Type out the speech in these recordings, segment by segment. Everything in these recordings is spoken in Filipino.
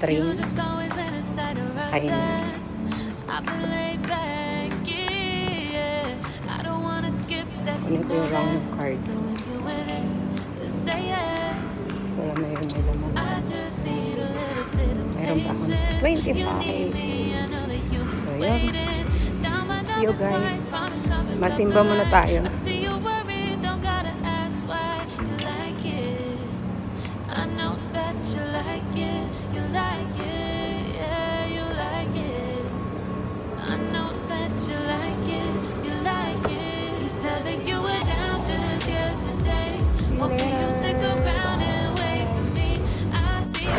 train. Ayun. Ano po yung round card? Wala, mayroon may laman. Mayroon pa akong 25. So, yun. See you guys. Masimba muna tayo.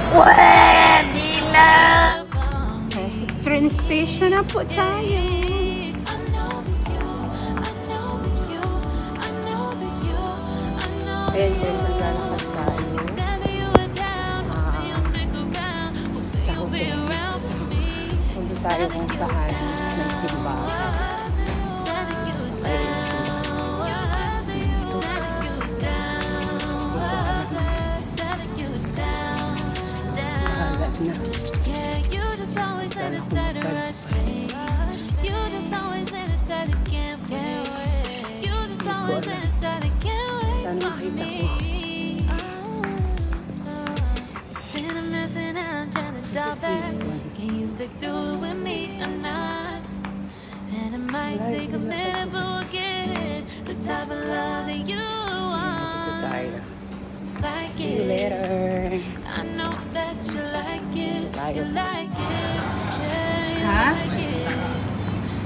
Pwede na! Sa train station na po tayo. Ayan guys, naglalakad tayo. Sa hotel. Punta tayo kung saan may simbahan. Saan makita ko? See you later. Ha?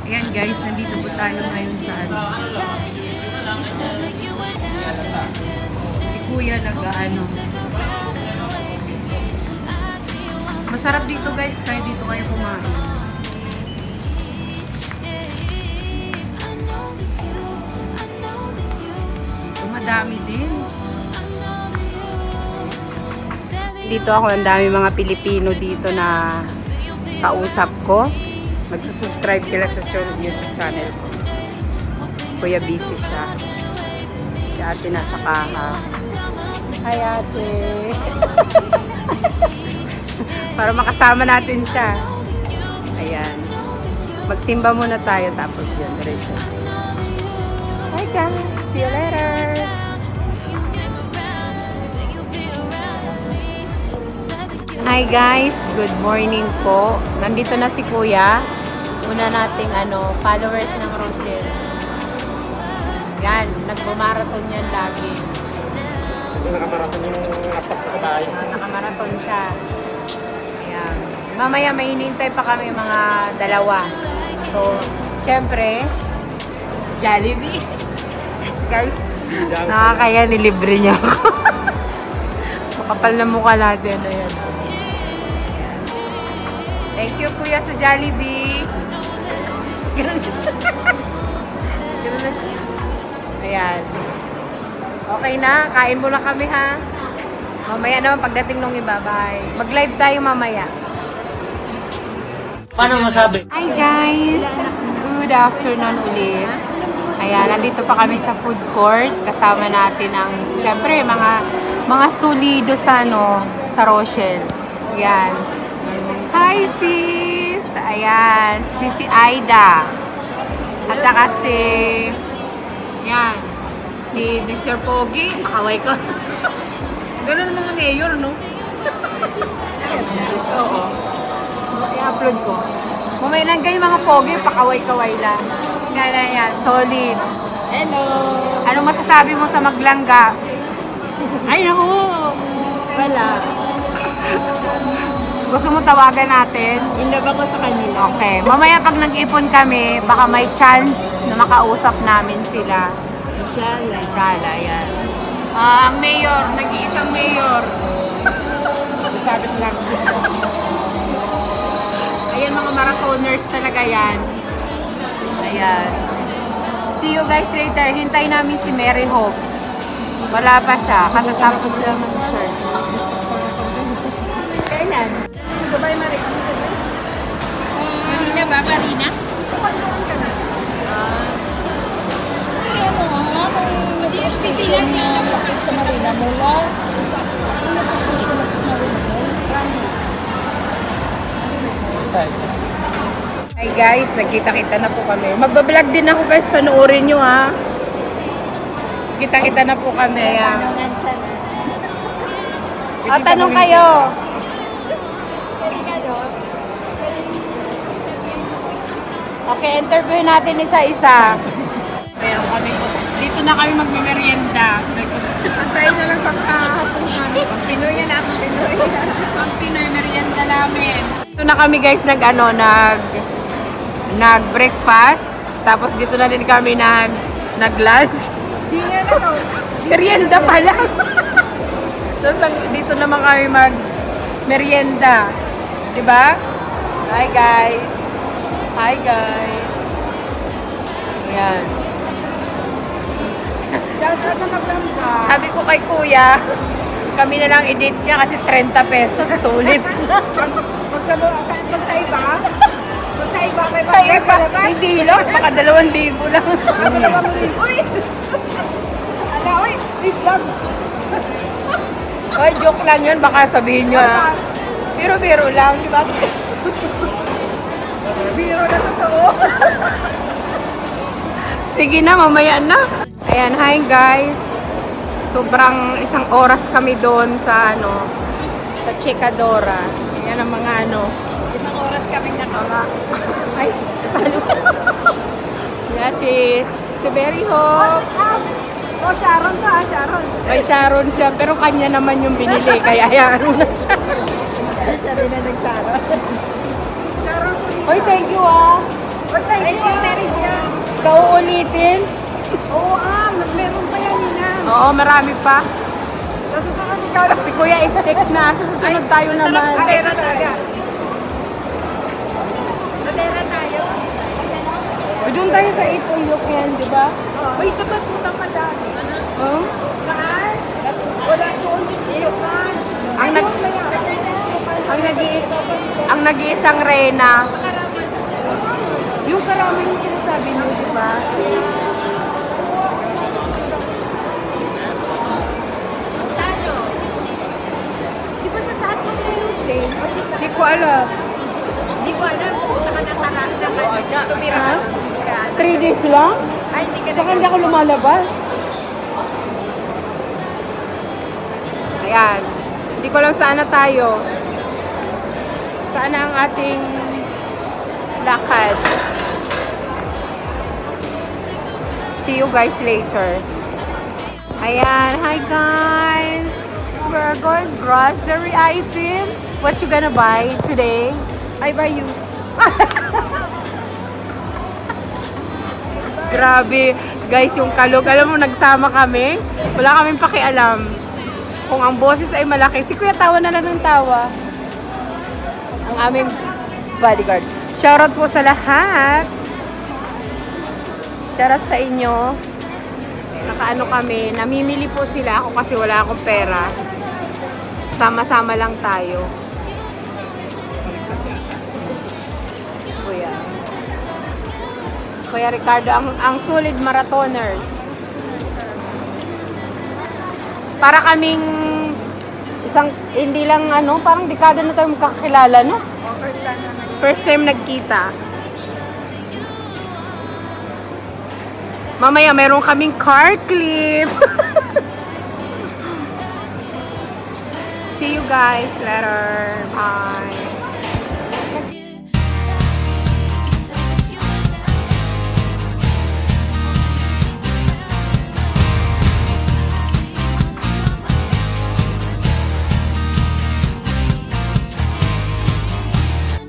Ayan guys, nandito po tayo ngayon sa si Kuya nag-ano. Masarap dito guys, kaya dito kayo kumain. Dito madami din. Dito ako, ang dami mga Pilipino dito na kausap ko. Magsusubscribe sila sa YouTube channel ko. Kuya busy siya. Si ate nasa kaha. Hi ate! Para makasama natin siya. Ayan. Magsimba muna tayo tapos yun. Diretso. Hi guys! See you later! Hi guys! Good morning po. Nandito na si Kuya. Una nating followers ng Rochelle. Yan, nagmamarathon yan lagi. Nakamarathon yung apat na kabahay. Nakamarathon siya. Ayan. Mamaya may hinihintay pa kami mga dalawa. So, syempre, Jollibee. Guys, nakakaya nilibre niya ako. Makapal na mukha natin. Ayan. Thank you, Kuya, sa Jollibee. Ganun na siya. Ganun na siya. Ayan. Okay na. Kain muna kami, ha? Mamaya naman pagdating nung iba. Bye. Mag-live tayo mamaya. Paano masabi? Hi, guys. Good afternoon ulit. Ayan, nandito pa kami sa food court. Kasama natin ang, syempre, mga solido sa, sa Rochelle. Ayan. Hi, sis! Ayan, si Aida. At saka si... Ayan, si Mr. Pogi. Pakaway ko. Ganun mga mayor, no? Oo. I-upload ko. Mamaya lang kayo mga Pogi, pakaway-kaway lang. Yan, solid. Hello! Anong masasabi mo sa Maglangga? Ay, naku! Wala. Gusto mo tawagan natin? Inlove ako sa kanila. Okay. Mamaya pag nag-ipon kami, baka may chance na makausap namin sila. Inshallah. Inshallah, yan. Ang mayor, nag-iisang mayor. Sabit lang. Ayan, mga marathoners talaga yan. Ayan. See you guys later. Hintay namin si Mary Hope. Wala pa siya. Kasatapos lang ng church. Kailan? Goodbye, Mary. Marina ba? Marina? Pagdoon ka na. Stay lang niya napakit sa Marina mula. Hi guys, nagkita-kita na po kami. Magbablog din ako guys, panoorin nyo ha. Kita-kita na po kami. O, tanong kayo. Okay, interview natin isa-isa. Meron kami. Dito na kami magme-merienda. Tayo na lang pagkahapungan. Pinoy yan ako, Pinoy. Pang Pinoy merienda namin. Dito na kami guys nag-breakfast. Tapos dito na din kami nag-lunch. Di yan ako. Merienda pala. So dito naman kami mag-merienda. Diba? Hi guys. Hi guys. Ayan. Sabi ko kay kuya, kami na lang i-date niya kasi 30 pesos. Sulit. Pag sa iba, Sa iba, hindi lang. Baka 2,000 lang. uy! Ala, uy! I-vlog! Oy, joke lang yun. Baka sabihin nyo. Biro-biro lang. Di ba? Biro na totoo. Sige na, mamaya na. Ayan, hi guys. Sobrang 1 oras kami doon sa sa Checadora. Ayan ang mga 5 oras kaming nakala. Ay, talo. Yeah, si Berry Hope. Oh, Sharon ka, Sharon. May Sharon siya, pero kanya naman yung binili. Kaya hayaan mo na siya. Siya rin na nag-Sharon. Sharon po Oy, thank you ah. Oy, thank you, Mary Jan. Kauulitin. Oo, meron pa yan, Nina. Oo, marami pa. Sa susunod ikaw lang. Si Kuya stick na. Sa susunod tayo naman. Sa pera talaga. Sa pera tayo. Doon tayo sa Ipulok yan, di ba? Uy, sa Batutang madami. Oh? Saan? Wala doon. Iyokan. Ang nag-iisang reyna. Yung karami yung sinasabi niyo, di ba? Di ba sa saan mo nilulutin? Hindi ko alam. Di ko alam kung saan ka nasarap na tumira. Ha? 3 days lang? Ay, hindi ka Saka hindi ako lumalabas. Ayan. Hindi ko alam saan na tayo. Saan na ang ating lakad. See you guys later. Ayan. Hi guys. We're going grocery item. What you gonna buy today? I buy you. Grabe. Guys, yung kalog. Alam mo, nagsama kami. Wala kaming pakialam. Kung ang boses ay malaki. Si Kuya tawa na lang ng tawa. Ang aming bodyguard. Shoutout po sa lahat. Shoutout sa inyo. Nakaano kami. Namimili po sila. Ako kasi wala akong pera. Sama-sama lang tayo. Kuya Ricardo, ang solid marathoners. Para kaming hindi lang parang dekada na tayo magkakilala, no? First time nagkita. Mamaya meron kaming car clip. See you guys later. Bye.